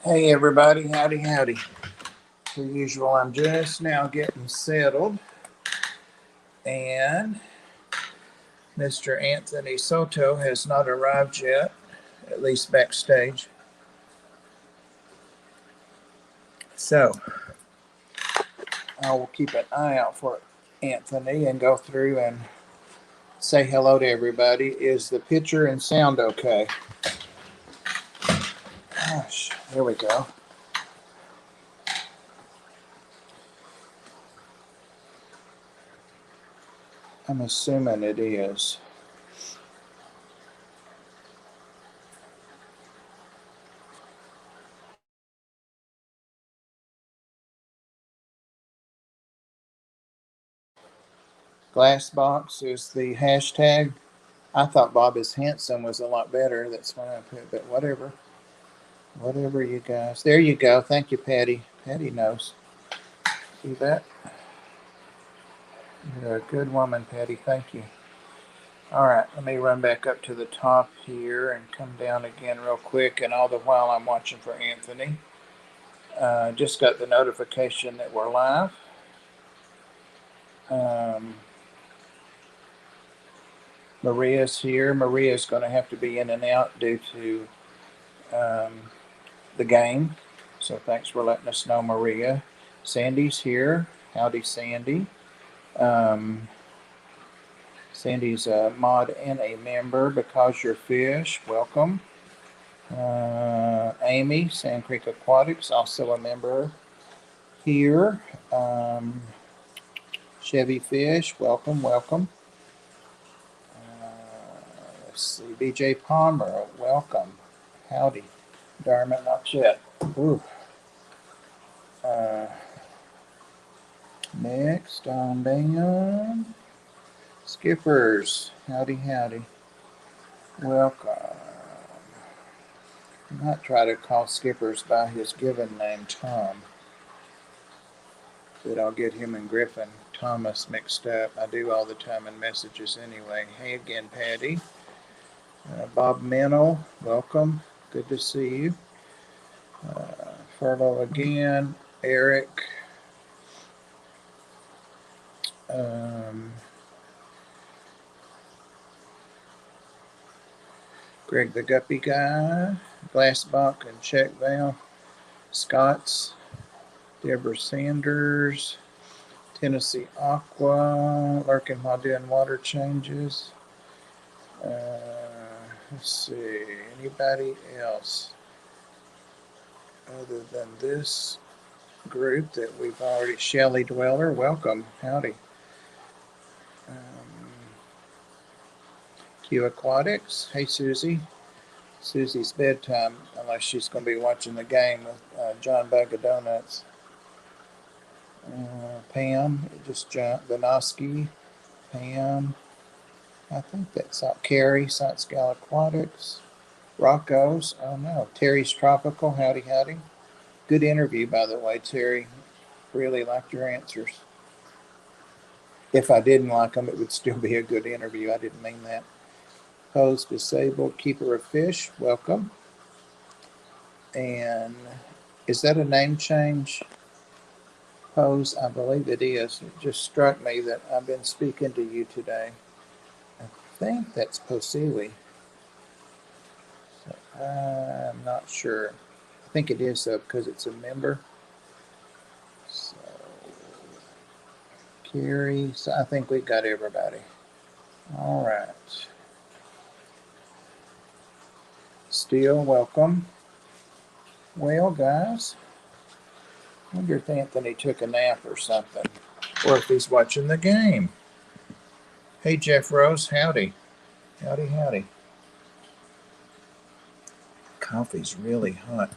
Hey everybody, howdy howdy. Per usual, I'm just now getting settled, and Mr. Anthony Soto has not arrived yet, at least backstage. So I will keep an eye out for Anthony and go through and say hello to everybody. Is the picture and sound okay? Gosh, there we go. I'm assuming it is. Glassbox is the hashtag. I thought Bob is handsome was a lot better. That's why I put, but whatever. Whatever, you guys. There you go. Thank you, Patty. Patty knows. See that? You're a good woman, Patty. Thank you. All right, let me run back up to the top here and come down again real quick. And all the while I'm watching for Anthony. Just got the notification that we're live. Um, Maria's here. Maria's going to have to be in and out due to um, the game. So thanks for letting us know, Maria. Sandy's here. Howdy, Sandy. Um, Sandy's a mod and a member because you're fish. Welcome. Amy, Sand Creek Aquatics, also a member here. Chevy Fish, welcome, welcome. Let's see, BJ Palmer, welcome. Howdy. Darman, not yet. Ooh. Uh, Next on down. Skippers, howdy, howdy. Welcome. I might try to call Skippers by his given name, Tom. But I'll get him and Griffin Thomas mixed up. I do all the time in messages anyway. Hey again, Patty. Bob Mennel, welcome. Good to see you. Furlough again. Eric. Um, Greg the Guppy Guy. Glassbach and Check Valve. Scott's. Deborah Sanders. Tennessee Aqua. Lurking while doing water changes. Let's see. Anybody else other than this group that we've already? Shelley Dweller, welcome. Howdy. Q Aquatics. Hey, Susie. Susie's bedtime, unless she's going to be watching the game with John Bag of Donuts. Pam, just jumped. Benoski. Pam. I think that's all. Carrie, Science Gal Aquatics. Rocco's. Oh no. Terry's Tropical. Howdy, howdy. Good interview, by the way, Terry. Really liked your answers. If I didn't like them, it would still be a good interview. I didn't mean that. Pose Disabled, Keeper of Fish, welcome. And is that a name change? Pose, I believe it is. It just struck me that I've been speaking to you today. I think that's Posili. So I'm not sure. I think it is though because it's a member. So Carrie, so I think we've got everybody. All right. Still welcome. Well, guys, I wonder if Anthony took a nap or something, or if he's watching the game. Hey, Jeff Rose, howdy. Howdy, howdy. Coffee's really hot.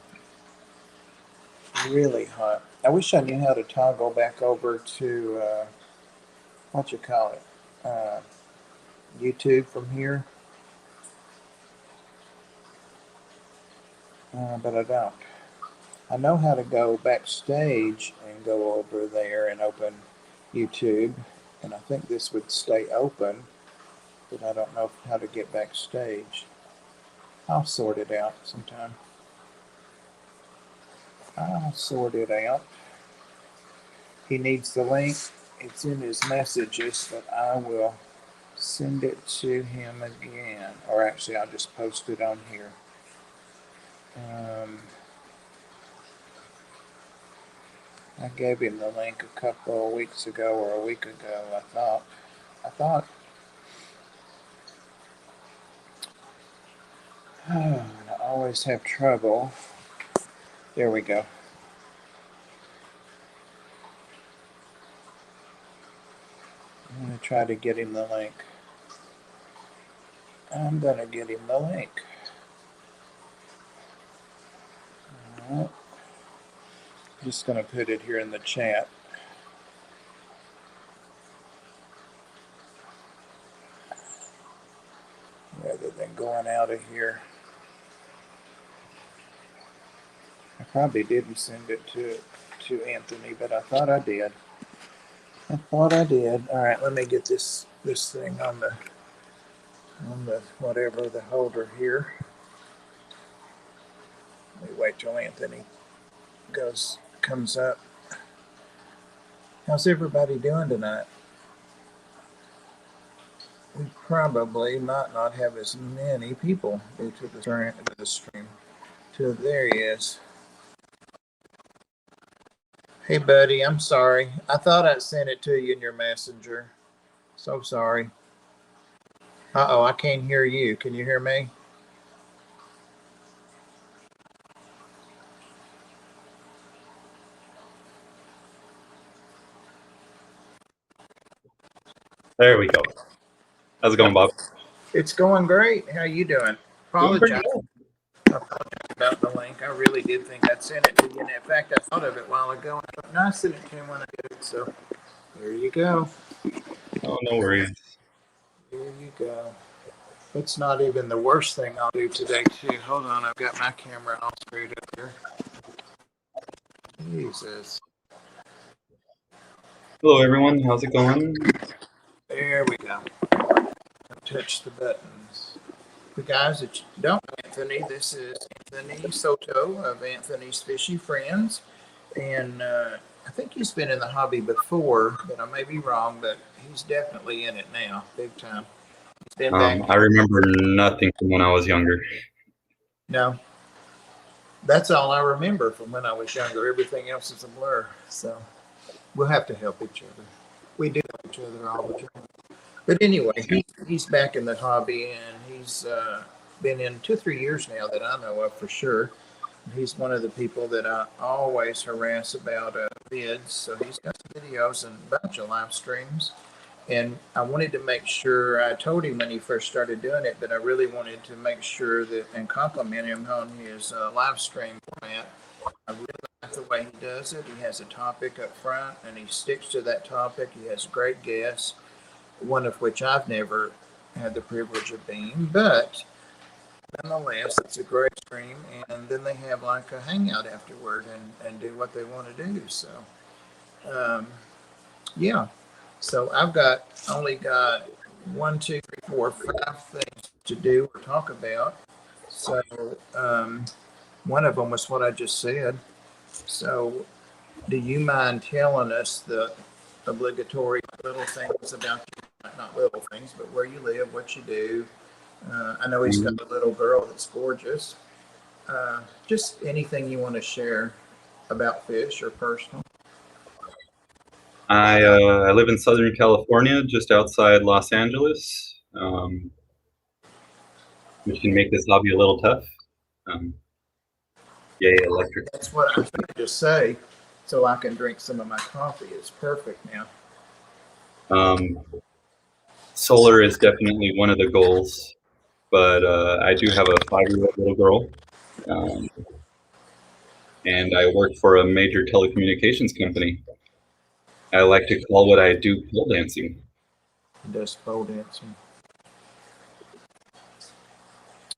Really hot. I wish I knew how to toggle back over to, what you call it, YouTube from here, but I don't. I know how to go backstage and go over there and open YouTube, and I think this would stay open, but I don't know how to get backstage. I'll sort it out sometime. I'll sort it out. He needs the link. It's in his messages, but I will send it to him again. Or actually, I'll just post it on here. I gave him the link a couple of weeks ago or a week ago, I thought. I always have trouble. There we go. I'm going to try to get him the link. I'm going to get him the link. Right. Just going to put it here in the chat. Rather than going out of here. I probably didn't send it to Anthony, but I thought I did. All right, let me get this thing on the whatever the holder here. Let me wait till Anthony comes up. How's everybody doing tonight? We probably might not have as many people due to the stream. There he is. Hey, buddy, I'm sorry. I thought I sent it to you in your messenger. So sorry. Uh-oh, I can't hear you. Can you hear me? There we go. How's it going, Bob? It's going great. How you doing? Apologize about the link. I really did think I'd sent it to you. And in fact, I thought of it a while ago. And I sent it to him when I did it. So there you go. Oh, no worries. There you go. It's not even the worst thing I'll do today, too. Hold on. I've got my camera all screwed up here. Jesus. Hello, everyone. How's it going? There we go. Touch the buttons. The guys that you don't know Anthony, this is Anthony Soto of Anthony's Fishy Friends. And I think he's been in the hobby before, but I may be wrong, but he's definitely in it now, big time. He's been back. I remember nothing from when I was younger. No. That's all I remember from when I was younger. Everything else is a blur. So we'll have to help each other. We do help each other all the time. But anyway, he's back in the hobby, and he's been in 2 or 3 years now that I know of for sure. He's one of the people that I always harass about vids. So he's got some videos and a bunch of live streams. And I wanted to make sure, I told him when he first started doing it, but I really wanted to make sure that and compliment him on his live stream format. I really like the way he does it. He has a topic up front, and he sticks to that topic. He has great guests, one of which I've never had the privilege of being, but nonetheless, it's a great stream. And then they have like a hangout afterward and do what they want to do. So, yeah. So I've only got 1, 2, 3, 4, 5 things to do or talk about. So one of them was what I just said. So do you mind telling us the obligatory little things about you? Not little things, but where you live, what you do. I know he's got a little girl that's gorgeous. Just anything you want to share about fish or personal. I live in Southern California, just outside Los Angeles, which can make this hobby a little tough. Yay, electric. That's what I was going to just say, so I can drink some of my coffee. It's perfect now. Solar is definitely one of the goals, but I do have a 5-year-old little girl, and I work for a major telecommunications company. I like to call what I do pole dancing. He does pole dancing.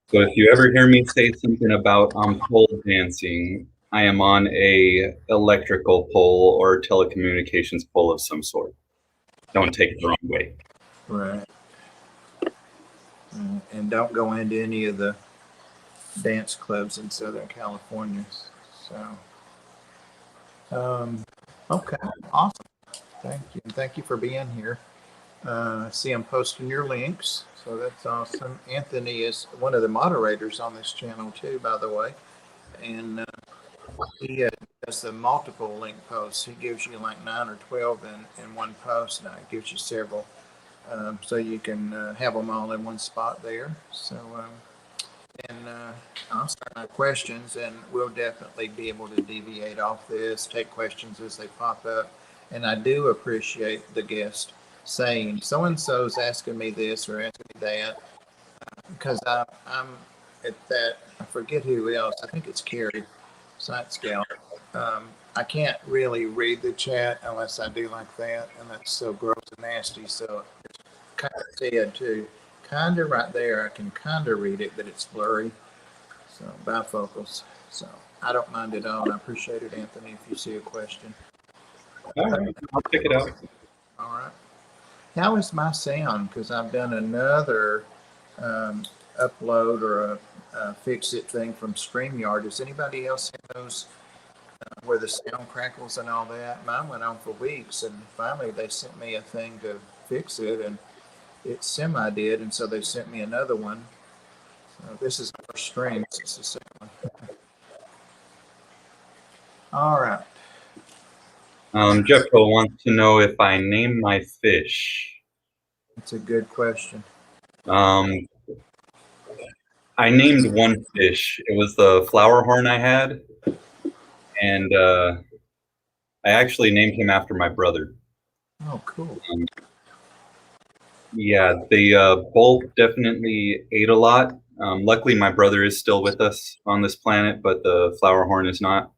So if you ever hear me say something about pole dancing, I am on a electrical pole or telecommunications pole of some sort. Don't take it the wrong way. Right. And don't go into any of the dance clubs in Southern California. So Okay, awesome. Thank you. And thank you for being here. I see I'm posting your links, so that's awesome. Anthony is one of the moderators on this channel too, by the way, and he does the multiple link posts. He gives you like 9 or 12 in one post. Now it gives you several, so you can have them all in one spot there. So, and I'll start my questions, and we'll definitely be able to deviate off this, take questions as they pop up. And I do appreciate the guest saying so and so's asking me this or asking me that, because I'm at that. I forget who else. I think it's Carrie, Science Gal. I can't really read the chat unless I do like that, and that's so gross and nasty. So it's kind of said too, kind of right there. I can kind of read it, but it's blurry. So bifocals. So I don't mind at all. I appreciate it, Anthony. If you see a question, All right, I'll check it out. all right. How is my sound? Because I've done another upload or a fix it thing from StreamYard. Does anybody else have those where the sound crackles and all that? Mine went on for weeks, and finally they sent me a thing to fix it, and it semi did, and so they sent me another one. So this is our stream. This is the second one. All right. Jeffco wants to know if I name my fish. That's a good question. I named one fish. It was the flower horn I had, and I actually named him after my brother. Oh, cool. Yeah, they both definitely ate a lot. Luckily, my brother is still with us on this planet, but the flower horn is not.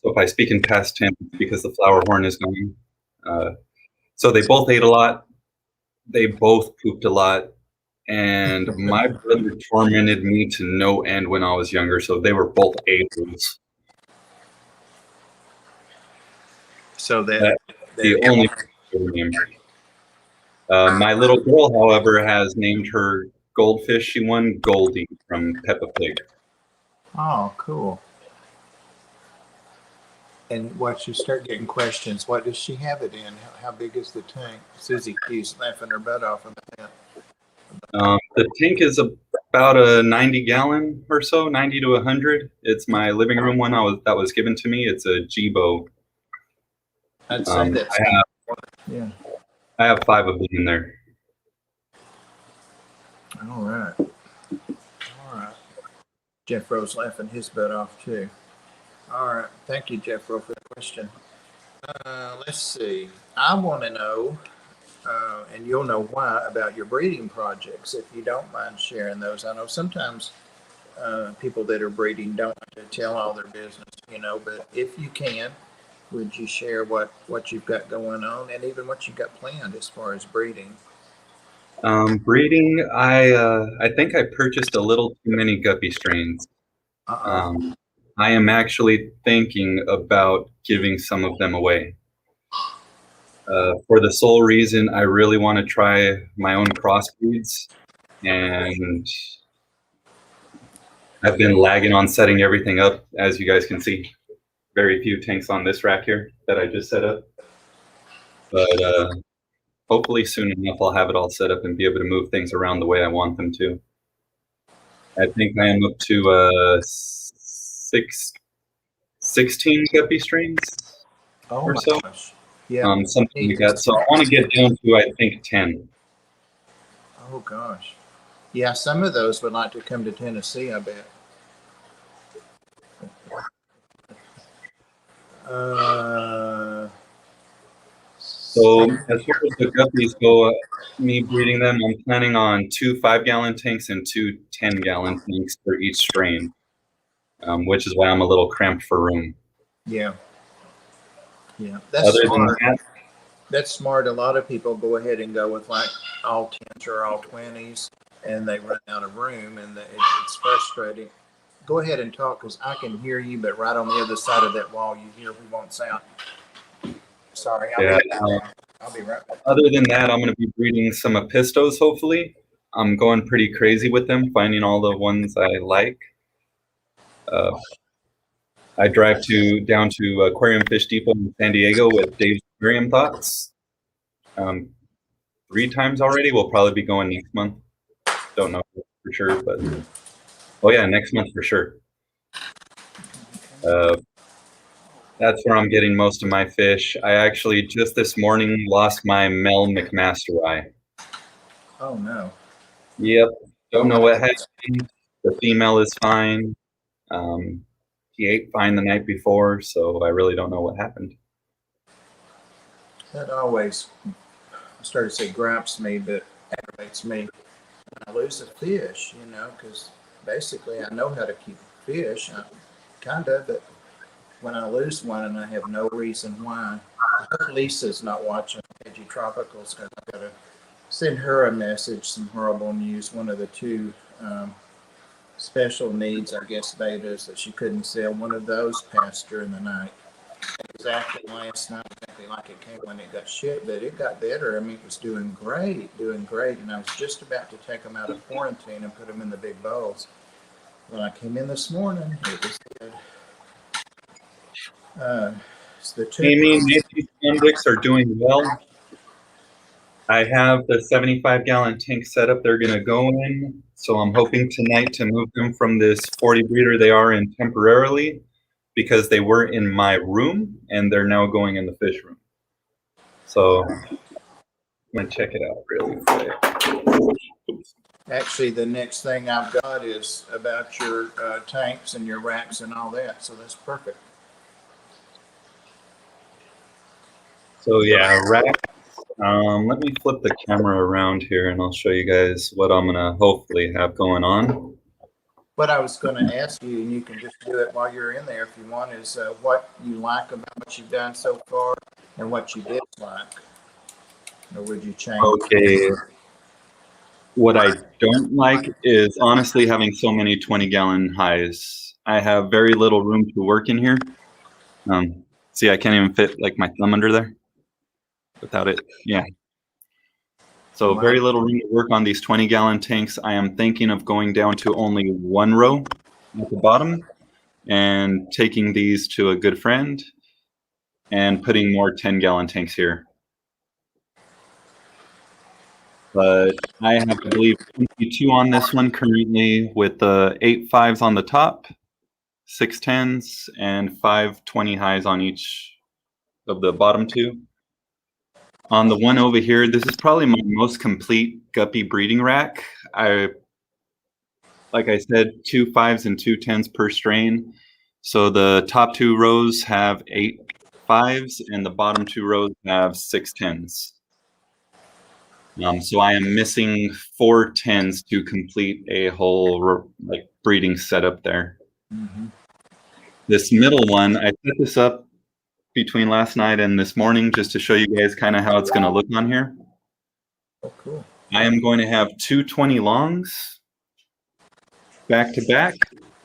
So if I speak in past tense, it's because the flower horn is gone. So they both ate a lot. They both pooped a lot. And my brother tormented me to no end when I was younger. So they were both A-holes. So That's the only name. My little girl, however, has named her goldfish she won Goldie from Peppa Pig. Oh, cool. And once you start getting questions, what does she have it in? How big is the tank? Susie keeps laughing her butt off about that. The tank is about a 90-gallon or so, 90 to 100. It's my living room one that was given to me. It's a Jibo. I'd say that's yeah. I have 5 of them in there. All right. All right. Jeff Rowe's laughing his butt off too. All right. Thank you, Jeff Rowe, for the question. Let's see. I want to know, and you'll know why, about your breeding projects, if you don't mind sharing those. I know sometimes people that are breeding don't like to tell all their business, but if you can, would you share what you've got going on and even what you've got planned as far as breeding? Breeding, I think I purchased a little too many guppy strains. I am actually thinking about giving some of them away. For the sole reason I really want to try my own crossbreeds, and I've been lagging on setting everything up, as you guys can see. Very few tanks on this rack here that I just set up. But hopefully soon enough I'll have it all set up and be able to move things around the way I want them to. I think I am up to 16 guppy strains or so. Gosh. Yeah. Something like that. So I want to get down to, I think, 10. Oh, gosh. Yeah, some of those would like to come to Tennessee, I bet. So as far as the guppies go, me breeding them, I'm planning on 2 5-gallon tanks and 2 10-gallon tanks for each strain, which is why I'm a little cramped for room. Yeah. Yeah, that's smart. That's smart. A lot of people go ahead and go with like all 10s or all 20s, and they run out of room, and it's frustrating. Go ahead and talk, because I can hear you, but right on the other side of that wall, you hear we won't sound. Sorry, I'll be right back. Other than that, I'm going to be breeding some Apistos, hopefully. I'm going pretty crazy with them, finding all the ones I like. I drive down to Aquarium Fish Depot in San Diego with Dave's Aquarium Thoughts. 3 times already. We'll probably be going next month. Don't know for sure, but oh yeah, next month for sure. That's where I'm getting most of my fish. I actually just this morning lost my Mel McMaster eye. Oh no. Yep. Don't know what happened. The female is fine. He ate fine the night before, so I really don't know what happened. That always, I started to say gripes me, but aggravates me when I lose a fish, because basically I know how to keep a fish, kind of, but when I lose one and I have no reason why, I hope Lisa's not watching Veggie Tropicals because I've got to send her a message, some horrible news. One of the two special needs, I guess, betas that she couldn't sell, one of those passed during the night. It was acting last night exactly like it came when it got shipped, but it got better. I mean, it was doing great. And I was just about to take them out of quarantine and put them in the big bowls. When I came in this morning, it was dead. It's the two. Amy, Nancy's convicts are doing well. I have the 75-gallon tank set up they're going to go in, so I'm hoping tonight to move them from this 40 breeder they are in temporarily because they were in my room and they're now going in the fish room. So I'm going to check it out really quick. Actually, the next thing I've got is about your tanks and your racks and all that, so that's perfect. So yeah, racks. Let me flip the camera around here and I'll show you guys what I'm going to hopefully have going on. What I was going to ask you, and you can just do it while you're in there if you want, is what you like about what you've done so far and what you dislike. Or would you change? Okay. What I don't like is honestly having so many 20-gallon highs. I have very little room to work in here. See, I can't even fit like my thumb under there without it. Yeah. So Wow. very little room to work on these 20-gallon tanks. I am thinking of going down to only one row at the bottom and taking these to a good friend and putting more 10-gallon tanks here. But I have, I believe, 22 on this one currently with the 8 5s on the top, 6 10s, and 5 20 highs on each of the bottom two. On the one over here, this is probably my most complete guppy breeding rack. Like I said, 2 5s and 2 10s per strain. So the top 2 rows have 8 5s and the bottom 2 rows have 6 10s. So I am missing 4 10s to complete a whole like breeding setup there. Mm-hmm. This middle one, I set this up between last night and this morning just to show you guys kind of how it's going to look on here. Oh, cool. I am going to have 2 20 longs back to back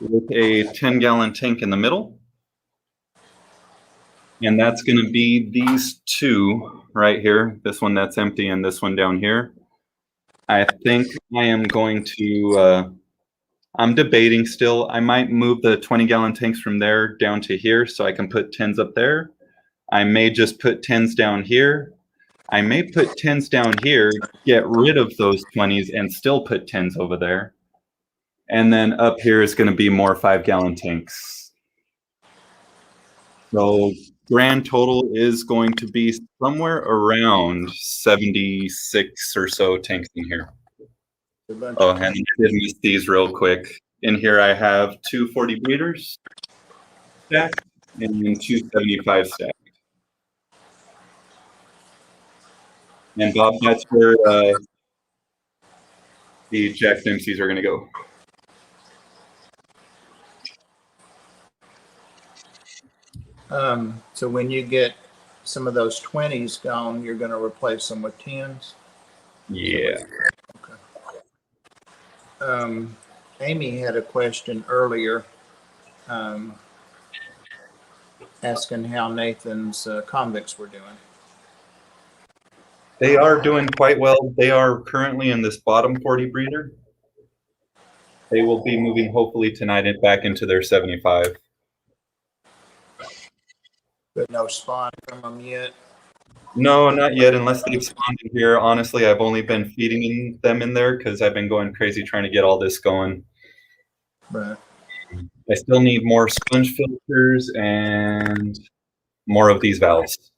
with a 10-gallon tank in the middle. And that's going to be these two right here, this one that's empty and this one down here. I think I am going to, I'm debating still. I might move the 20-gallon tanks from there down to here so I can put 10s up there. I may just put 10s down here. I may put 10s down here, get rid of those 20s and still put 10s over there. And then up here is going to be more 5-gallon tanks. So grand total is going to be somewhere around 76 or so tanks in here. Oh, and I did miss these real quick. In here I have 2 40 breeders stacked and 2 75 stacked. And Bob, that's where the Jack Dempseys are going to go. So when you get some of those 20s gone, you're going to replace them with 10s? Yeah. Okay. Amy had a question earlier asking how Nathan's convicts were doing. They are doing quite well. They are currently in this bottom 40 breeder. They will be moving hopefully tonight back into their 75. But no spawn from them yet. No, not yet, unless they've spawned in here. Honestly, I've only been feeding them in there because I've been going crazy trying to get all this going. Right. I still need more sponge filters and more of these valves.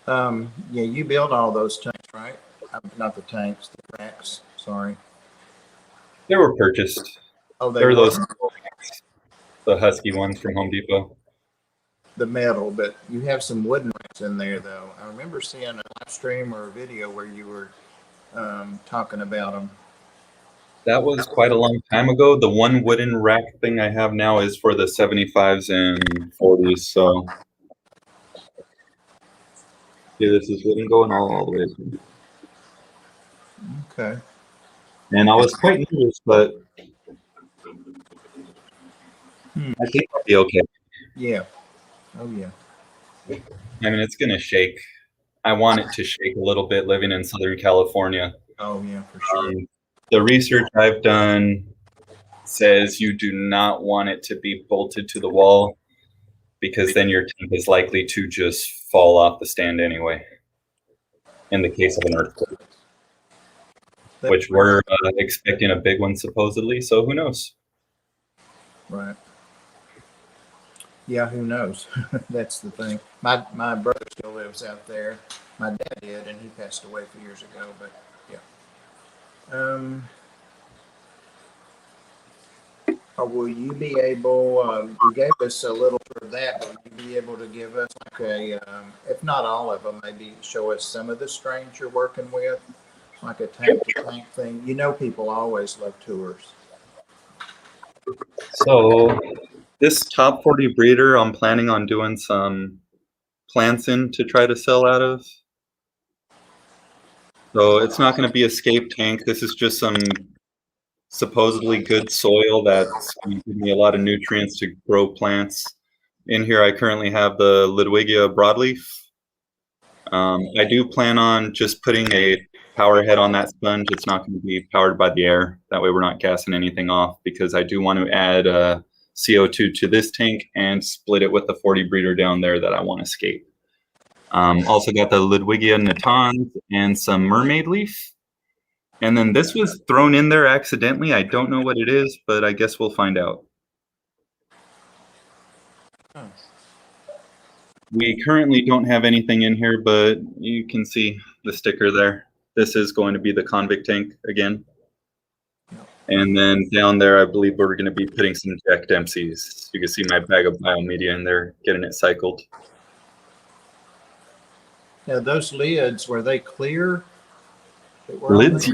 Yeah, you build all those tanks, right? Not the tanks, the racks. Sorry. They were purchased. Oh, they They're were those the Husky ones from Home Depot. the metal, but you have some wooden racks in there, though. I remember seeing a live stream or a video where you were talking about them. That was quite a long time ago. The one wooden rack thing I have now is for the 75s and 40s. So yeah, this is wooden going all the way through. Okay. And I was quite nervous, but I think I'll be okay. Yeah. Oh, yeah. I mean, it's gonna shake. I want it to shake a little bit living in Southern California. Oh, yeah, for sure. The research I've done says you do not want it to be bolted to the wall because then your tank is likely to just fall off the stand anyway in the case of an earthquake, which we're expecting a big one supposedly, so who knows? Right. Yeah, who knows? That's the thing. My brother still lives out there. My dad did, and he passed away a few years ago. But yeah. Will you be able? You gave us a little for that. Will you be able to give us like a, if not all of them, maybe show us some of the strains you're working with, like a tank to tank thing? You know, people always love tours. So this top 40 breeder, I'm planning on doing some plants in to try to sell out of. So it's not going to be a scape tank. This is just some supposedly good soil that's going to give me a lot of nutrients to grow plants. In here, I currently have the Ludwigia broadleaf. I do plan on just putting a power head on that sponge. It's not going to be powered by the air. That way we're not gassing anything off because I do want to add CO2 to this tank and split it with the 40 breeder down there that I want to scape. Also got the Ludwigia natans and some mermaid leaf. And then this was thrown in there accidentally. I don't know what it is, but I guess we'll find out. Oh. We currently don't have anything in here, but you can see the sticker there. This is going to be the convict tank again. And then down there, I believe we're going to be putting some Jack Dempsey's. You can see my bag of biomedia in there, getting it cycled. Now, those lids, were they clear? Lids?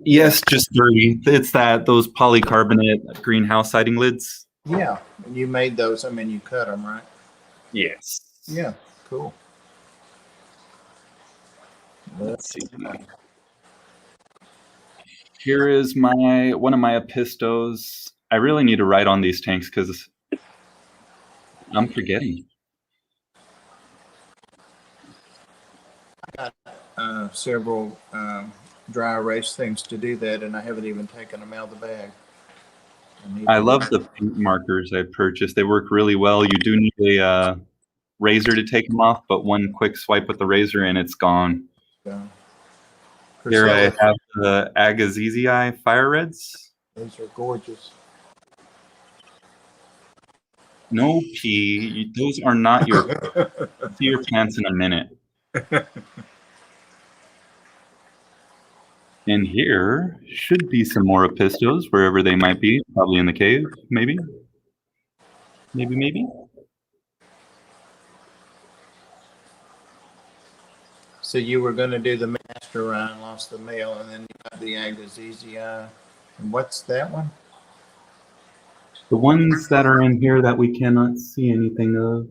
Yes, just dirty. It's those polycarbonate greenhouse siding lids. Yeah, and you made those. I mean, you cut them, right? Yes. Yeah, cool. Let's see. Here is one of my Apistos. I really need to write on these tanks because I'm forgetting. I got several dry erase things to do that, and I haven't even taken them out of the bag. I love the paint markers I purchased. They work really well. You do need a razor to take them off, but one quick swipe with the razor and it's gone. Here I have the Agassizi Fire Reds. Those are gorgeous. No pee. Those are not your. See your plants in a minute. And here should be some more Apistos wherever they might be. Probably in the cave, maybe. Maybe. So you were going to do the Master Ryan, lost the mail, and then you got the Agassizi. And what's that one? The ones that are in here that we cannot see anything of.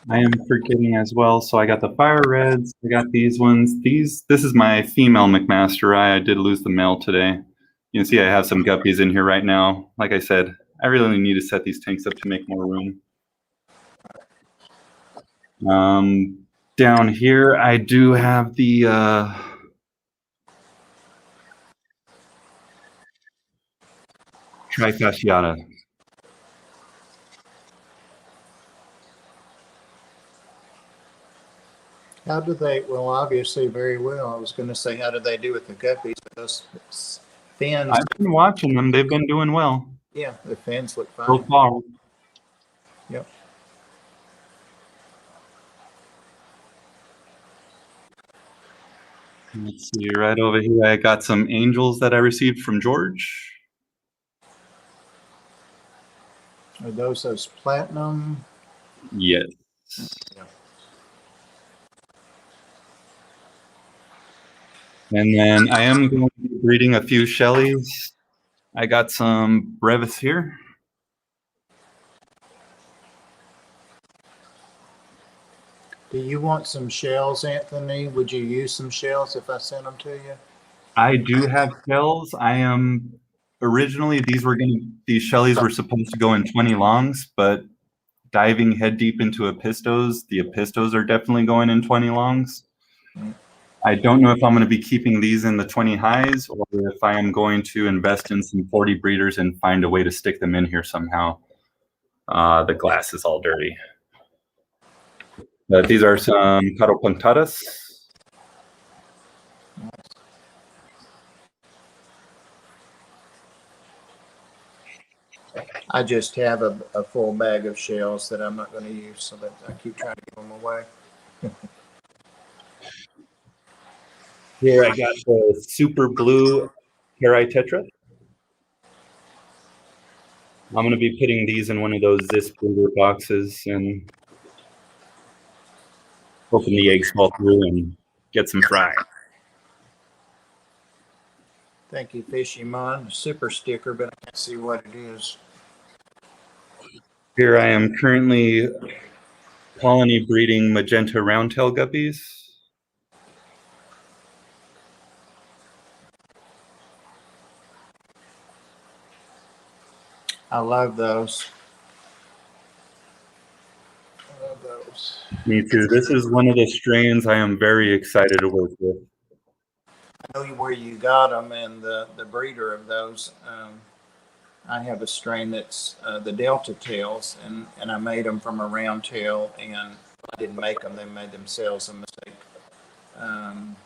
I am forgetting as well. So I got the Fire Reds. I got these ones. This is my female McMaster Eye. I did lose the male today. You can see I have some guppies in here right now. Like I said, I really need to set these tanks up to make more room. Down here, I do have the trifasciata. How do they, well, obviously very well. I was going to say, how do they do with the guppies? But those fins, I've been watching them. They've been doing well yeah, the fins look so fine. far. Yep. Let's see, right over here, I got some angels that I received from George. Are those platinum? Yes. Yeah. And then I am going to be breeding a few Shelleys. I got some brevis here. Do you want some shells, Anthony? Would you use some shells if I sent them to you? I do have shells. I am originally these Shelleys were supposed to go in 20 longs, but diving head deep into Epistos, the Epistos are definitely going in 20 longs. I don't know if I'm going to be keeping these in the 20 highs or if I am going to invest in some 40 breeders and find a way to stick them in here somehow. The glass is all dirty. But these are some Caropunctatas. I just have a full bag of shells that I'm not going to use, so that I keep trying to give them away. Here I got the super blue Cari Tetra. I'm going to be putting these in one of those Zis breeder boxes and hoping the eggs fall through and get some fry. Thank you, Fishy. Mine super sticker, but I can't see what it is. Here I am currently colony breeding magenta roundtail guppies. I love those. I love those. Me too. This is one of the strains I am very excited to work with. I know where you got them and the breeder of those. I have a strain that's the Delta tails, and I made them from a round tail, and I didn't make them; they made themselves a mistake.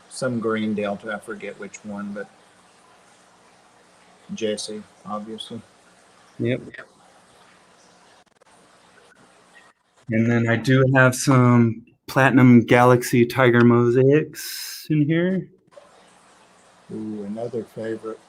Some green Delta, I forget which one, but Jesse, obviously. Yep. And then I do have some Platinum Galaxy Tiger Mosaics in here. Ooh, another favorite.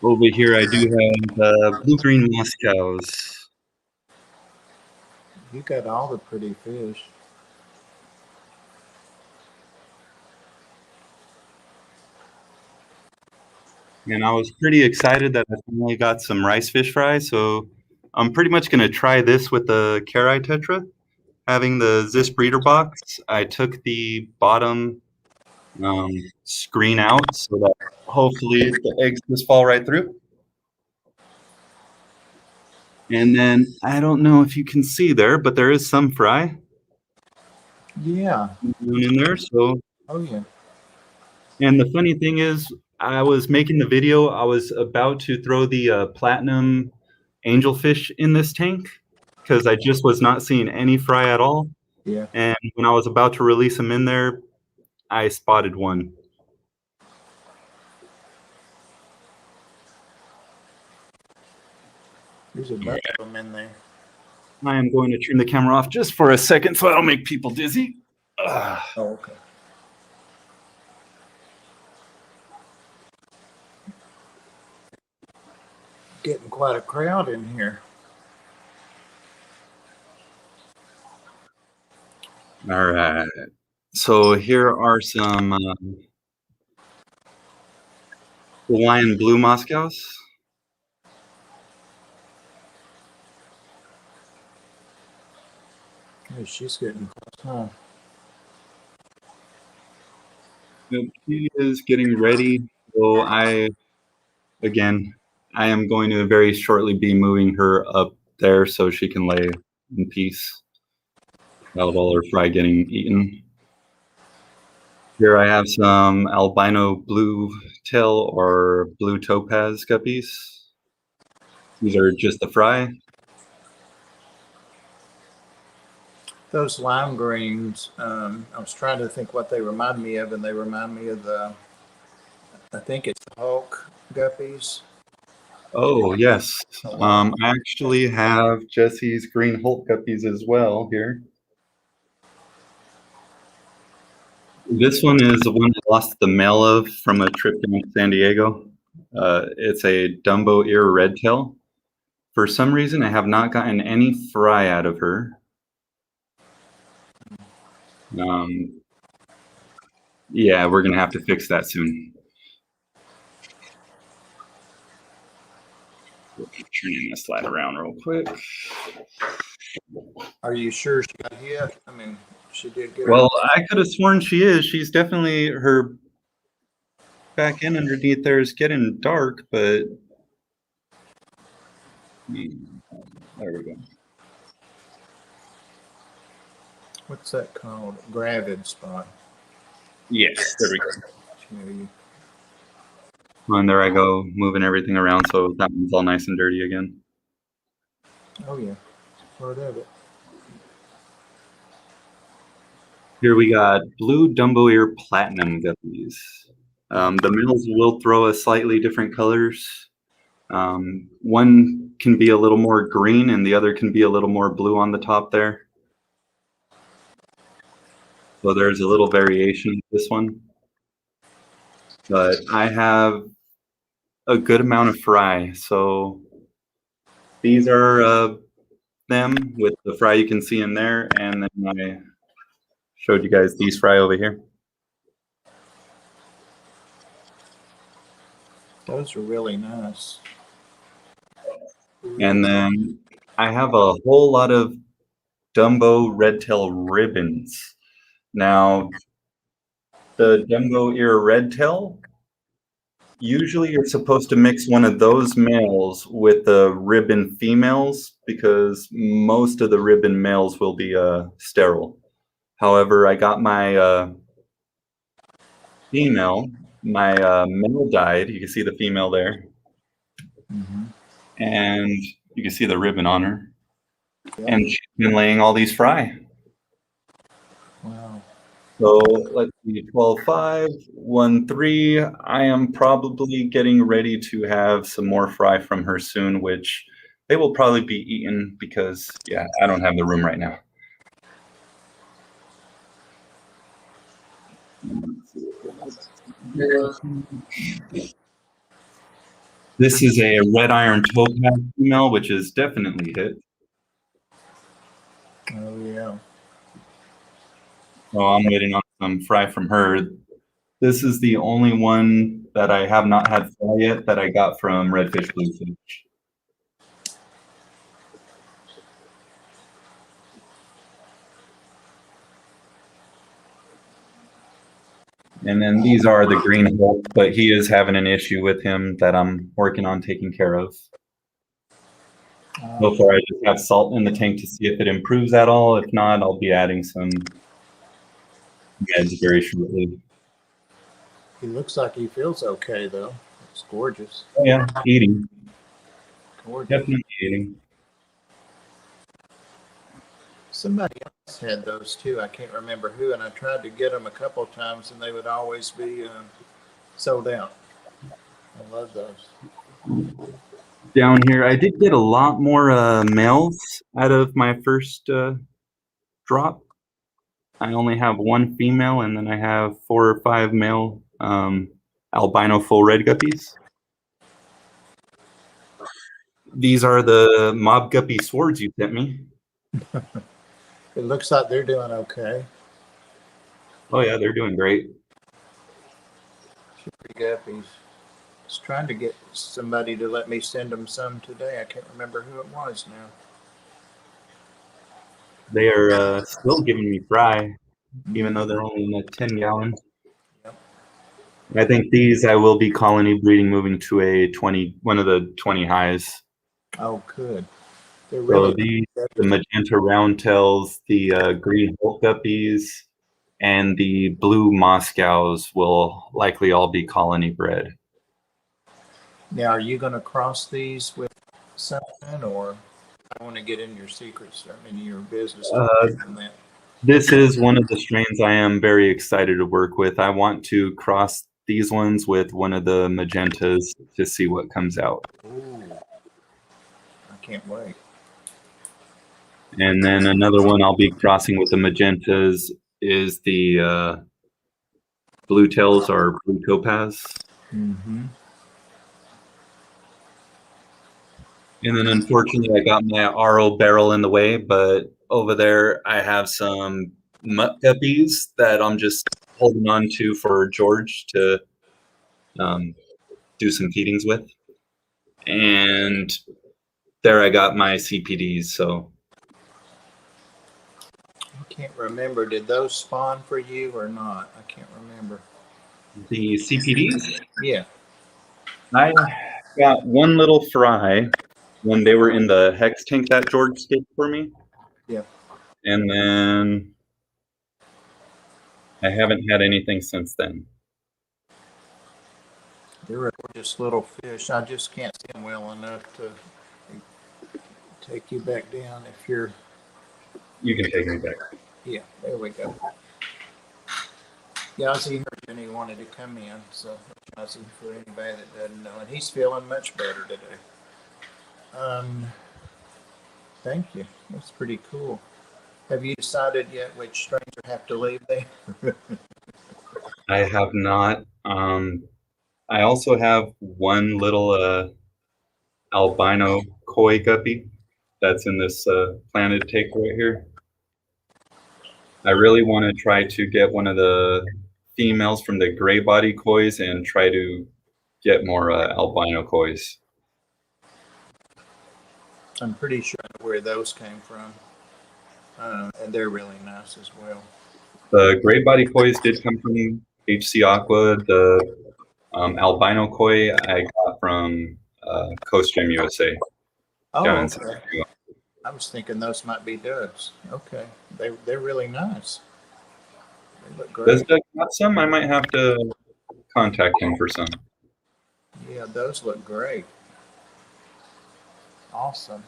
Over here I do have blue-green Moscows. You got all the pretty fish. And I was pretty excited that I finally got some rice fish fry, so I'm pretty much going to try this with the Cari Tetra. Having the Zis breeder box, I took the bottom screen out so that hopefully the eggs just fall right through. And then I don't know if you can see there, but there is some fry. Yeah. In there, so. Oh yeah. And the funny thing is, I was making the video. I was about to throw the platinum angelfish in this tank because I just was not seeing any fry at all. Yeah. And when I was about to release them in there, I spotted one. There's a bunch of them in there. I am going to turn the camera off just for a second so I don't make people dizzy. Ugh. Oh, okay. Getting quite a crowd in here. All right. So here are some Hawaiian blue Moscows. Oh, she's getting close, huh? She is getting ready. So I am going to very shortly be moving her up there so she can lay in peace. Out of all our fry getting eaten. Here I have some albino blue tail or blue topaz guppies. These are just the fry. Those lime greens, I was trying to think what they remind me of, and they remind me of I think it's the Hulk guppies. Oh, yes. I actually have Jesse's green Hulk guppies as well here. This one is the one I lost the male of from a trip down to San Diego. It's a Dumbo ear red tail. For some reason, I have not gotten any fry out of her. Yeah, we're going to have to fix that soon. Turning this light around real quick. Are you sure she got hit? I mean, she did get. Well, I could have sworn she is. She's definitely, her back end underneath there is getting dark, but there we go. What's that called? Gravid spot. Yes, there we go. And there I go, moving everything around so that one's all nice and dirty again. Oh yeah, part of it. Here we got blue Dumbo ear platinum guppies. The males will throw a slightly different colors. One can be a little more green and the other can be a little more blue on the top there. So there's a little variation with this one. But I have a good amount of fry. So these are them with the fry you can see in there. And then I showed you guys these fry over here. Those are really nice. And then I have a whole lot of Dumbo red tail ribbons. Now, the Dumbo ear red tail, usually you're supposed to mix one of those males with the ribbon females because most of the ribbon males will be sterile. However, I got my female, my male died. You can see the female there. Mm-hmm. And you can see the ribbon on her. Yeah. And she's been laying all these fry. Wow. So let's see, 12-5, 1-3. I am probably getting ready to have some more fry from her soon, which they will probably be eaten because, yeah, I don't have the room right now. This is a red iron topaz female, which is definitely hit. Oh yeah. So I'm waiting on some fry from her. This is the only one that I have not had fry yet that I got from Redfish Bluefish. And then these are the green Hulk, but he is having an issue with him that I'm working on taking care of. So far, I just have salt in the tank to see if it improves at all. If not, I'll be adding some meds very shortly. He looks like he feels okay though. It's gorgeous. Oh yeah, eating. Gorgeous. Definitely eating. Somebody else had those too. I can't remember who, and I tried to get them a couple of times, and they would always be sold out. I love those. Down here, I did get a lot more males out of my first drop. I only have one female, and then I have 4 or 5 male albino full red guppies. These are the mob guppy swords you sent me. It looks like they're doing okay. Oh yeah, they're doing great. Pretty guppies. I was trying to get somebody to let me send them some today. I can't remember who it was now. They are still giving me fry, even though they're only in a 10-gallon. Yep. I think these I will be colony breeding, moving to a 20, one of the 20 highs. Oh, good. They're So really the magenta roundtails, the green Hulk guppies, and the blue Moscows will likely all be colony bred. Now, are you going to cross these with something, or I want to get into your secrets? I mean, your business on that. This is one of the strains I am very excited to work with. I want to cross these ones with one of the magentas to see what comes out. Ooh, I can't wait. And then another one I'll be crossing with the magentas is the blue tails or blue topaz. Mm-hmm. And then unfortunately I got my RO barrel in the way, but over there I have some mutt guppies that I'm just holding on to for George to do some feedings with. And there I got my CPDs, so. I can't remember. Did those spawn for you or not? I can't remember. The CPDs, Yeah. I got one little fry when they were in the hex tank that George did for me. Yeah. And then I haven't had anything since then. They're a gorgeous little fish. I just can't see them well enough to take you back down if you're. You can take me back. Yeah, there we go. Yazzie heard and he wanted to come in, so Yazzie for anybody that doesn't know, and he's feeling much better today. Thank you. That's pretty cool. Have you decided yet which stranger have to leave there? I have not. I also have one little albino koi guppy that's in this planted take right here. I really want to try to get one of the females from the gray body kois and try to get more albino kois. I'm pretty sure I know where those came from, and they're really nice as well. The gray body kois did come from HC Aqua. The albino koi I got from Coast Gym USA down Oh, in San okay. Diego. I was thinking those might be doves. Okay, they're really nice. They look Does great. Doug got some? I might have to contact him for some. Yeah, those look great. Awesome.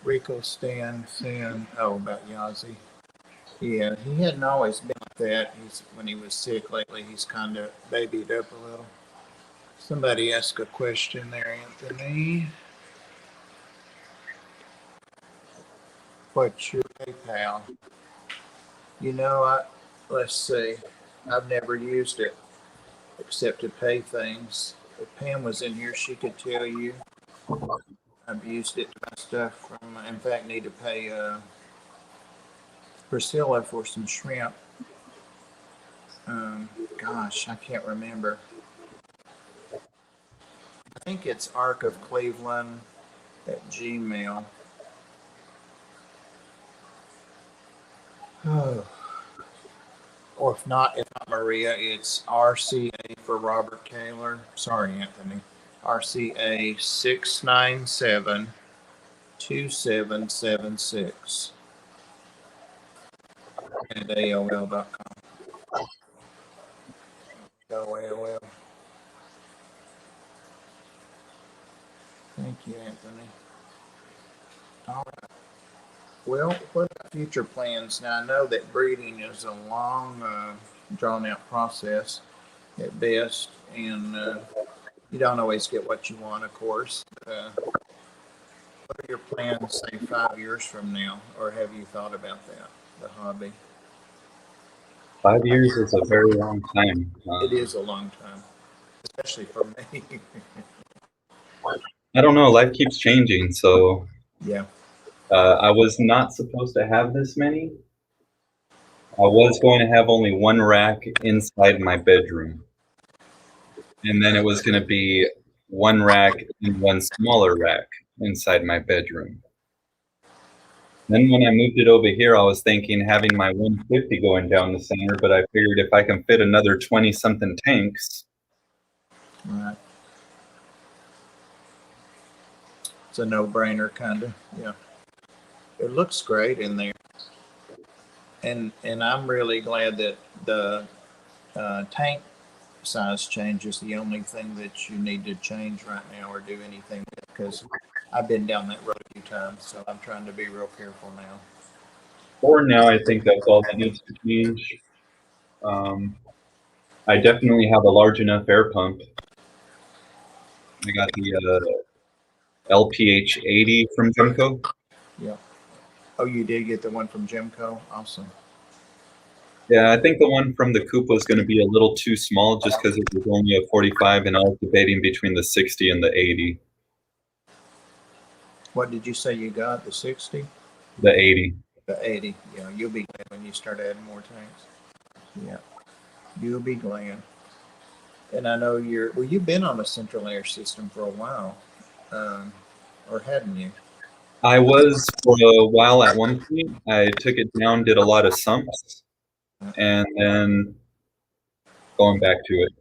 Rico Stan saying, oh, about Yazzie. Yeah, he hadn't always been like that. When he was sick lately, he's kind of babied up a little. Somebody asked a question there, Anthony. What's your PayPal? You know, let's see. I've never used it except to pay things. If Pam was in here, she could tell you. I've used it to buy stuff from. In fact, need to pay Priscilla for some shrimp. Gosh, I can't remember. I think it's Arc of Cleveland at Gmail. Oh. Or if not Maria, it's RCA for Robert Kaler. Sorry, Anthony. RCA 697-2776 at AOL.com. Go AOL. Thank you, Anthony. All right. Well, what about future plans? Now, I know that breeding is a long, drawn out process at best, and you don't always get what you want, of course. What are your plans, say, 5 years from now, or have you thought about that, the hobby? 5 years is a very long time. It is a long time, especially for me. I don't know. Life keeps changing, so Yeah. I was not supposed to have this many. I was going to have only one rack inside my bedroom, and then it was going to be one rack and one smaller rack inside my bedroom. Then when I moved it over here, I was thinking having my 150 going down the center, but I figured if I can fit another 20-something tanks. Right. It's a no-brainer, kind of. Yeah, it looks great in there, and I'm really glad that the tank size change is the only thing that you need to change right now or do anything with, because I've been down that road a few times, so I'm trying to be real careful now. For now, I think that's all that needs to change. Um, I definitely have a large enough air pump. I got the LPH 80 from Gemco. Yeah. Oh, you did get the one from Gemco? Awesome. Yeah, I think the one from the Coupe was going to be a little too small just because it was only a 45, and I was debating between the 60 and the 80. What did you say you got? The 60? The 80. The 80. Yeah, you'll be glad when you start adding more tanks. Yeah, you'll be glad. And I know well, you've been on a central air system for a while, um, or hadn't you? I was for a while at one point. I took it down, did a lot of sumps, and then going back to it.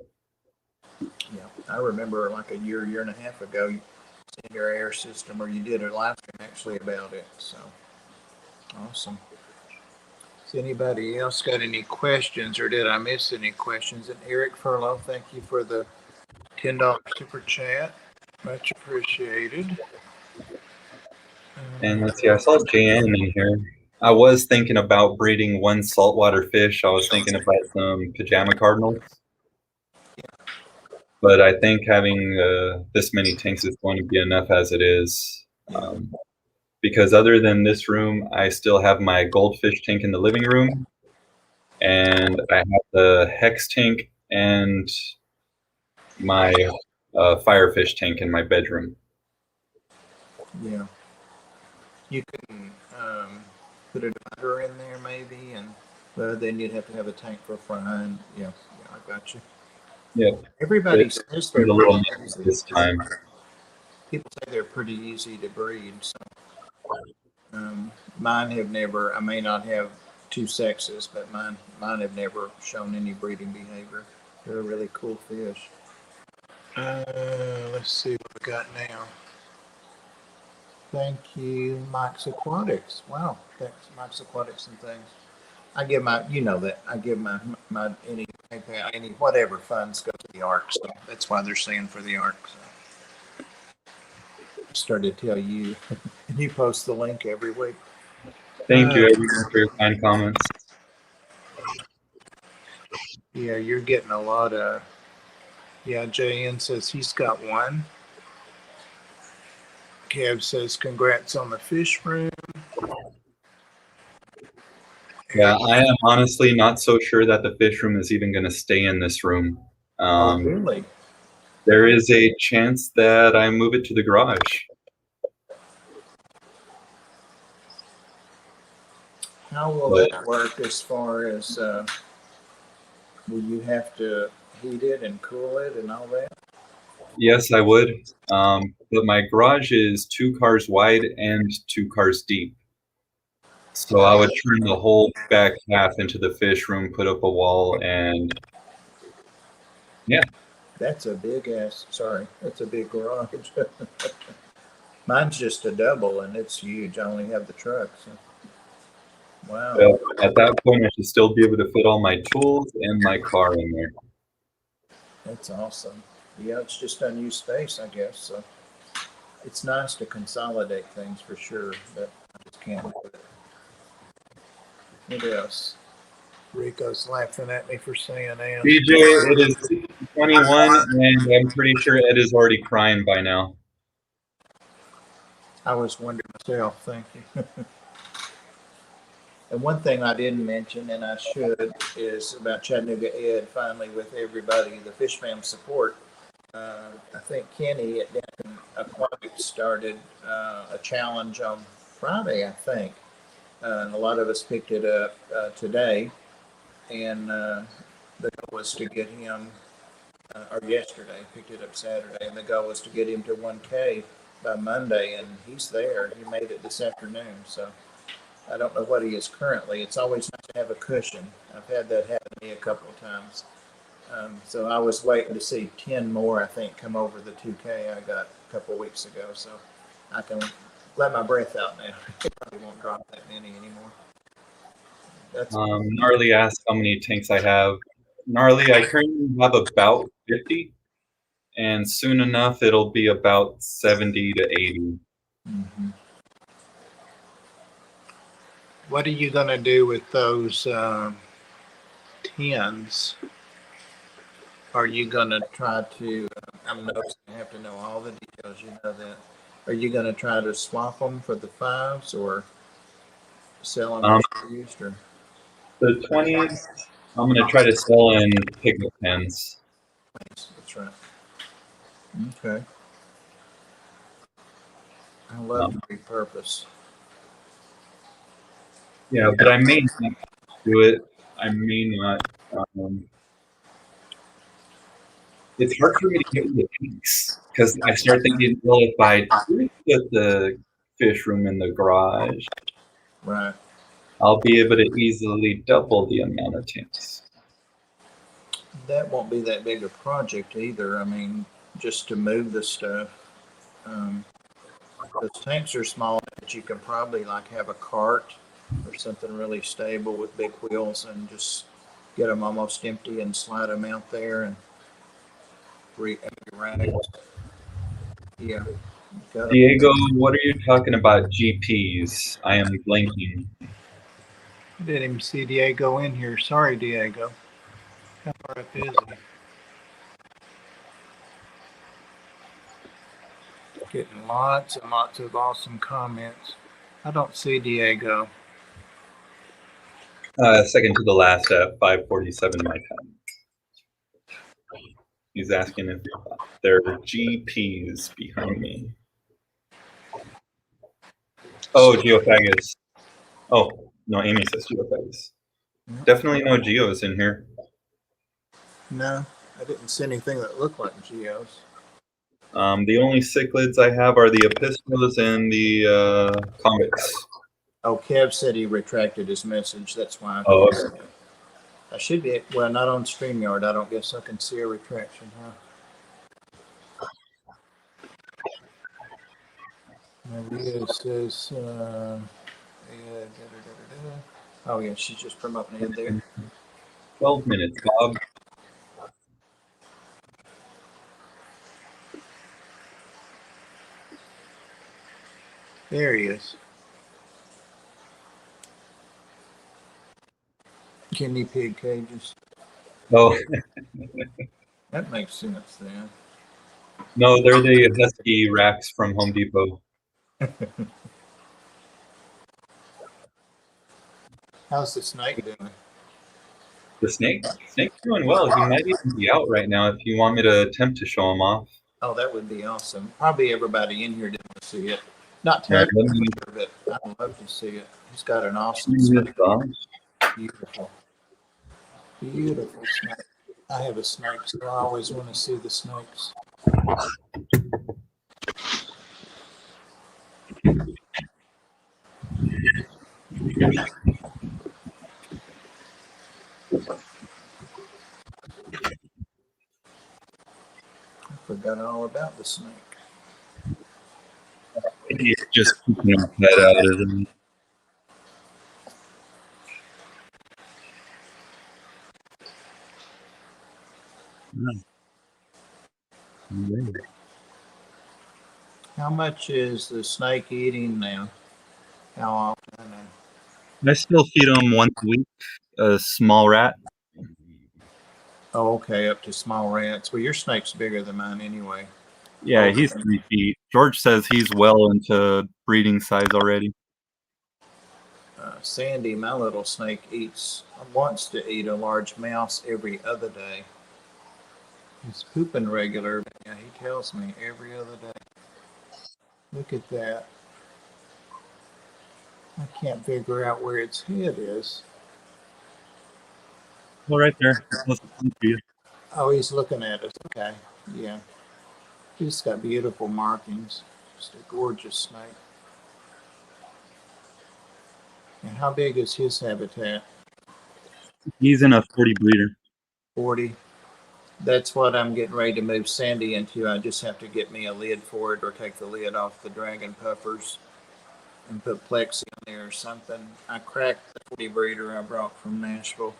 Yeah, I remember like a year and a half ago, you in your air system, or you did a live stream actually about it. So awesome. Has anybody else got any questions, or did I miss any questions? And Eric Furlow, thank you for the $10 super chat. Much appreciated. And let's see, I saw JN in here. I was thinking about breeding one saltwater fish. I was thinking about some pajama cardinals. But I think having this many tanks is going to be enough as it is. Because other than this room, I still have my goldfish tank in the living room, and I have the hex tank and my firefish tank in my bedroom. Yeah. You can put a divider in there maybe, and then you'd have to have a tank for frying. Yeah, I got you. Yeah, Everybody says it's a they're little pretty mixed easy. this time. People say they're pretty easy to breed. So mine have never. I may not have two sexes, but mine have never shown any breeding behavior. They're a really cool fish. Let's see what we got now. Thank you, Mike's Aquatics. Wow, thanks, Mike's Aquatics and things. I give my, you know that I give my any whatever funds go to the ark, so that's why they're saying for the ark. So I started to tell you, and you post the link every week. Thank you, everyone, for your kind comments. Yeah, you're getting a lot of. Yeah, JN says he's got one. Kev says congrats on the fish room. Yeah, I am honestly not so sure that the fish room is even going to stay in this room. Oh, really? There is a chance that I move it to the garage. How will that work as far as will you have to heat it and cool it and all that? Yes, I would. But my garage is 2 cars wide and 2 cars deep. So I would turn the whole back half into the fish room, put up a wall, and yeah. That's a big ass. Sorry, that's a big garage. Mine's just a double, and it's huge. I only have the truck. So. Wow. At that point, I should still be able to fit all my tools and my car in there. That's awesome. Yeah, it's just unused space, I guess. So it's nice to consolidate things for sure, but I just can't do it. What else? Rico's laughing at me for saying that. BJ, it is 21, and I'm pretty sure Ed is already crying by now. I was wondering myself. Thank you. And one thing I didn't mention, and I should, is about Chattanooga Ed finally with everybody, the Fish Fam support. I think Kenny at Denton Aquatics started a challenge on Friday, I think. And a lot of us picked it up today. And the goal was to get him, or yesterday, picked it up Saturday. And the goal was to get him to 1K by Monday. And he's there. He made it this afternoon. So I don't know what he is currently. It's always nice to have a cushion. I've had that happen to me a couple of times. So I was waiting to see 10 more, I think, come over the 2K I got a couple of weeks ago. So I can let my breath out now. Probably won't drop that many anymore. That's Gnarly asks how many tanks I have. Gnarly, I currently have about 50, and soon enough it'll be about 70 to 80. mhm. What are you going to do with those tins? Are you going to try to? I'm noticing I have to know all the details. You know that. Are you going to try to swap them for the fives or sell them Um, as used? Or the 20s, I'm gonna try to sell in pickup pens. that's right. Okay. I love Um, to repurpose. yeah, but I may not do it. I may not. Um, it's hard for me to get into tanks because I start thinking, well, if I do put the fish room in the garage, Right. I'll be able to easily double the amount of tanks. That won't be that big a project either. I mean, just to move the stuff. Um, those tanks are small, but you can probably like have a cart or something really stable with big wheels and just get them almost empty and slide them out there and rack. Yeah, got 'em. Diego, what are you talking about? GPs? I am blanking. I didn't even see Diego in here. Sorry, Diego. How far up is he? Getting lots and lots of awesome comments. I don't see Diego. Second to the last at 5:47 my time. He's asking if there are GPs behind me. Oh, Geophagus. Oh, no, Amy says Geophagus. Definitely no Geos in here. No, I didn't see anything that looked like Geos. The only cichlids I have are the Epistos and the convicts. Oh, Kev said he retracted his message. That's why I Oh, can't see okay. it. I should be, well, not on StreamYard. I don't guess I can see a retraction, huh? Maria says, yeah, oh, yeah, she's just promoting it there. 12 minutes, Bob. There he is. Guinea pig cages. Oh, That makes sense then. no, they're the Husky racks from Home Depot. How's the snake doing? The snake? Snake's doing well. He might even be out right now if you want me to attempt to show him off. Oh, that would be awesome. Probably everybody in here didn't see it. Not Here, Tug, let me but I'd love to see it. He's got an awesome see his snake. thumb. Beautiful. Beautiful snake. I have a snake, so I always want to see the snakes. I forgot all about the snake. He's just keeping his head out of the. How much is the snake eating now? How often? I still feed him once a week, a small rat. Oh, okay, up to small rats. Well, your snake's bigger than mine anyway. Yeah, he's 3 feet. George says he's well into breeding size already. Sandy, my little snake, wants to eat a large mouse every other day. He's pooping regular, but yeah, he tells me every other day. Look at that. I can't figure out where its head is. Well, right there. Let's look for you. Oh, he's looking at us. Okay, yeah. He's got beautiful markings. Just a gorgeous snake. And how big is his habitat? He's in a 40 breeder. 40. That's what I'm getting ready to move Sandy into. I just have to get me a lid for it or take the lid off the dragon puffers and put plexi in there or something. I cracked the 40 breeder I brought from Nashville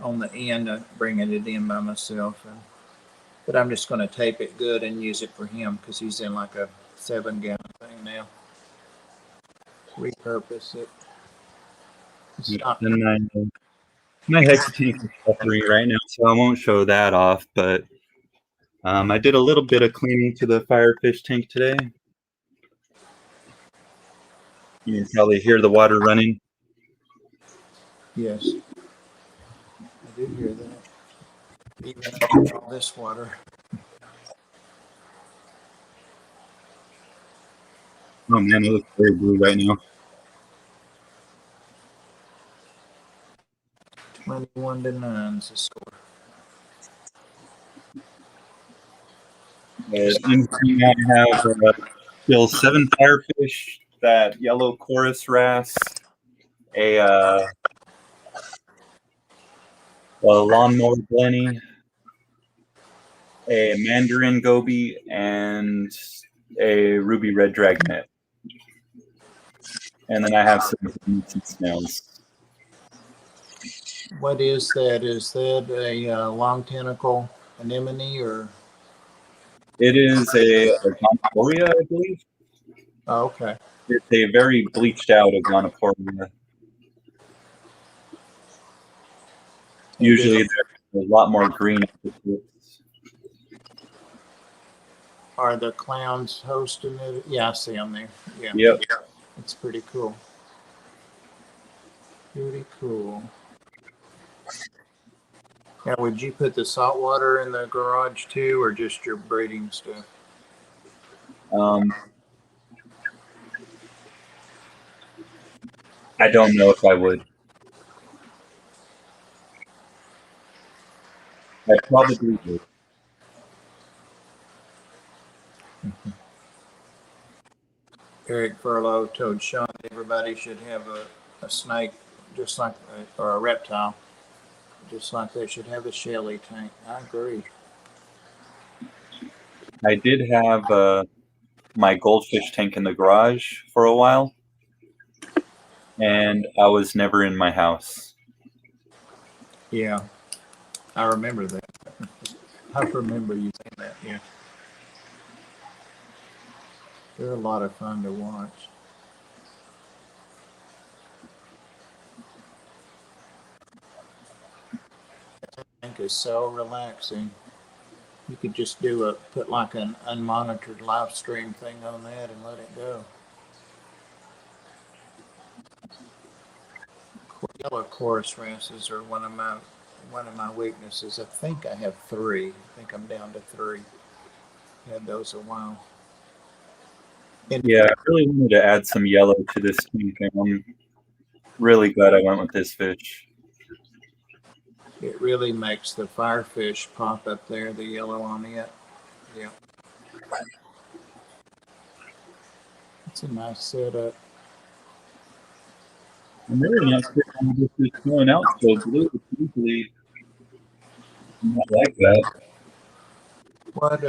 on the end, bringing it in by myself. But I'm just going to tape it good and use it for him because he's in like a 7-gallon thing now. Repurpose it. Stop. And my hex tank is suffering right now, so I won't show that off. But I did a little bit of cleaning to the firefish tank today. You can probably hear the water running. Yes, I do hear that. Even after all this water. Oh man, it looks very blue right now. 21-9 is the score. In I have still 7 firefish, that yellow chorus wrasse, a lawnmower blenny, a mandarin goby, and a ruby red dragonet. And then I have some snails. What is that? Is that a long tentacle anemone or? It is a Gonophoria, I believe. Oh, okay. It's a very bleached out Gonophoria. Usually there's a lot more green. Are the clowns hosting it? Yeah, I see them there. Yeah. Yep. It's pretty cool. Pretty cool. Now, would you put the salt water in the garage too, or just your breeding stuff? I don't know if I would. I probably would. Eric Furlow told Sean everybody should have a snake, just like, or a reptile, just like they should have a shelly tank. I agree. I did have my goldfish tank in the garage for a while, and I was never in my house. Yeah, I remember that. I remember you saying that. Yeah, they're a lot of fun to watch. I think it's so relaxing. You could just put like an unmonitored live stream thing on that and let it go. Yellow chorus wrasses are one of my weaknesses. I think I have 3. I think I'm down to 3. Had those a while. Yeah, I really wanted to add some yellow to this tank, and I'm really glad I went with this fish. It really makes the firefish pop up there, the yellow on it. Yeah. It's a nice setup. I'm really not sure how this is going out so blue. It's usually not like that. What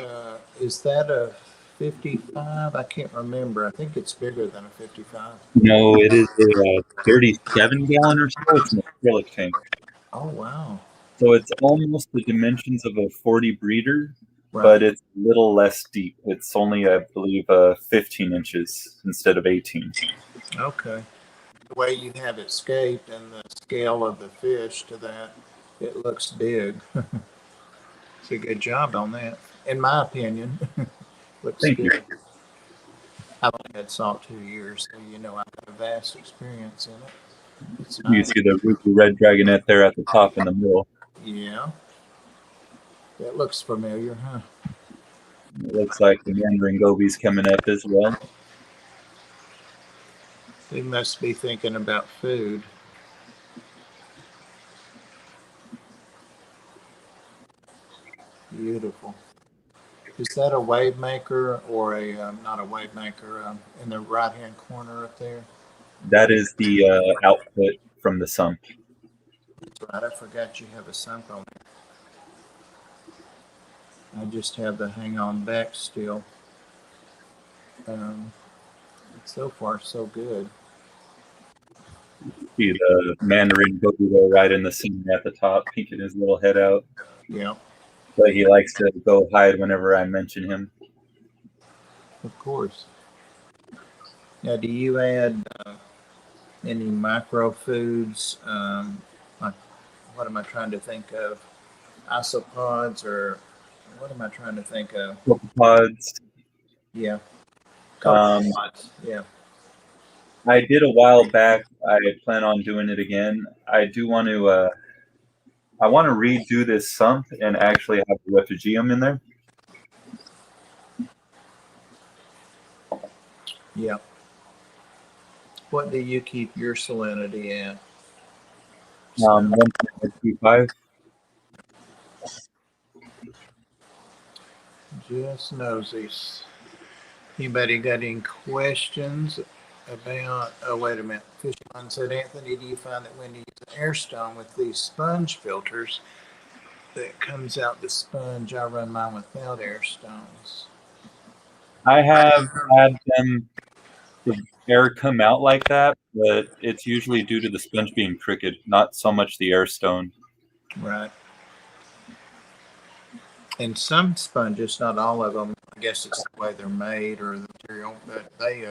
is that, a 55? I can't remember. I think it's bigger than a 55. No, it is a 37-gallon or so. It's an acrylic tank. Oh wow. So it's almost the dimensions of a 40 breeder, Right. but it's a little less deep. It's only, I believe, 15 inches instead of 18. Okay. The way you have it scaped and the scale of the fish to that, it looks big. It's a good job on that, in my opinion. Looks Thank good. you. I've only had salt 2 years, so you know I've got a vast experience in it. It's You nice. see the ruby red dragonet there at the top in the middle. Yeah. That looks familiar, huh? It looks like the mandarin goby's coming up as well. They must be thinking about food. Beautiful. Is that a wave maker or not a wave maker, in the right hand corner up there? That is the output from the sump. That's right. I forgot you have a sump on there. I just have the hang on back still. So far, so good. See the Mandarin boogie there right in the center at the top, peeking his little head out. Yeah, But he likes to go hide whenever I mention him. of course. Now, do you add any micro foods? Like, what am I trying to think of? Isopods, or what am I trying to think of? Copepods. Yeah, Um, copepods. Yeah, I did a while back. I plan on doing it again. I do want to. I want to redo this sump and actually have a refugium in there. yeah. What do you keep your salinity at? So, 1.25. just nosies. Anybody got any questions about? Oh, wait a minute. Fisherman said, Anthony, do you find that when you use an air stone with these sponge filters, that comes out the sponge? I run mine without air stones. I have had them the air come out like that, but it's usually due to the sponge being crooked, not so much the air stone. Right. And some sponges, not all of them, I guess it's the way they're made or the material, but they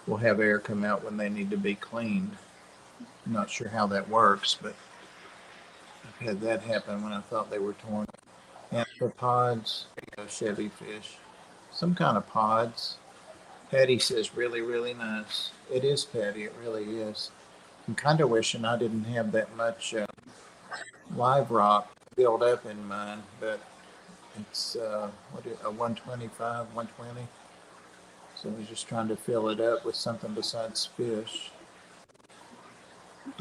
will have air come out when they need to be cleaned. I'm not sure how that works, but I've had that happen when I thought they were torn. Amphipods, Chevy fish, some kind of pods. Patty says, really, really nice. It is, Patty, it really is. I'm kind of wishing I didn't have that much live rock built up in mine, but it's a 125, 120. So I was just trying to fill it up with something besides fish.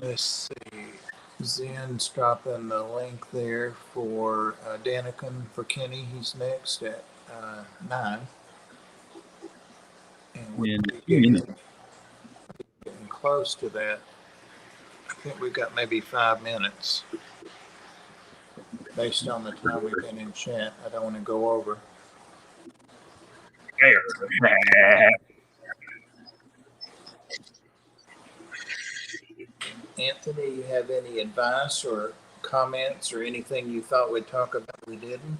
Let's see. Zen's dropping the link there for Daniken for Kenny. He's next at 9. And we're In a few getting, minutes. getting close to that. I think we've got maybe 5 minutes based on the time we've been in chat. I don't want to go over. Anthony, you have any advice or comments or anything you thought we'd talk about we didn't?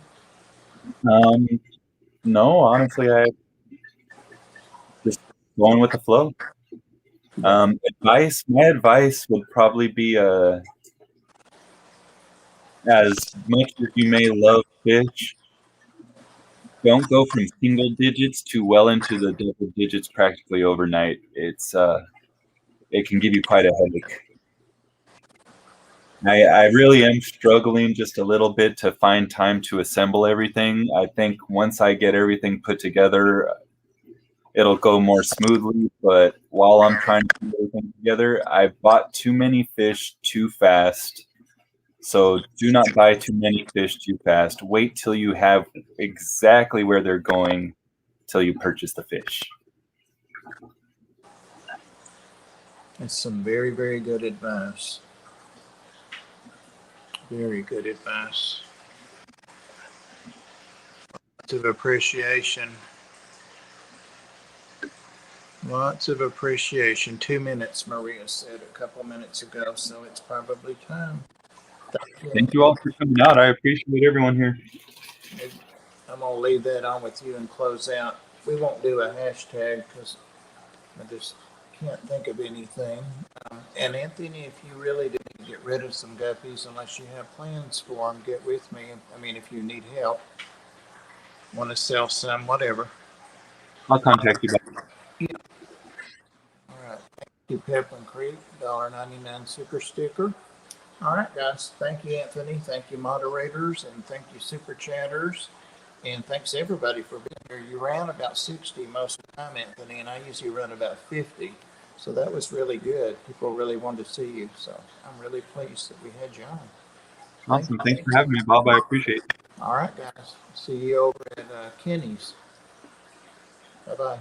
Um, no, honestly, I just going with the flow. Advice. My advice would probably be as much as you may love fish, don't go from single digits to well into the double digits practically overnight. It can give you quite a headache. I really am struggling just a little bit to find time to assemble everything. I think once I get everything put together, it'll go more smoothly. But while I'm trying to put everything together, I've bought too many fish too fast. So do not buy too many fish too fast. Wait till you have exactly where they're going till you purchase the fish. That's some very, very good advice. Very good advice. Lots of appreciation. Lots of appreciation. 2 minutes, Maria said a couple minutes ago, so it's probably time. Thank you all for coming out. I appreciate everyone here. I'm going to leave that on with you and close out. We won't do a hashtag because I just can't think of anything. And Anthony, if you really do need to get rid of some guppies, unless you have plans for them, get with me. I mean, if you need help, want to sell some, whatever. I'll contact you back. Yeah. All right. Thank you, Pepin Creek, $1.99 super sticker. All right, guys. Thank you, Anthony. Thank you, moderators, and thank you, super chatters. And thanks everybody for being here. You ran about 60 most of the time, Anthony, and I usually run about 50. So that was really good. People really wanted to see you. So I'm really pleased that we had you on. Awesome. Thanks for having me, Bob. I appreciate it. All right, guys. See you over at Kenny's. Bye-bye.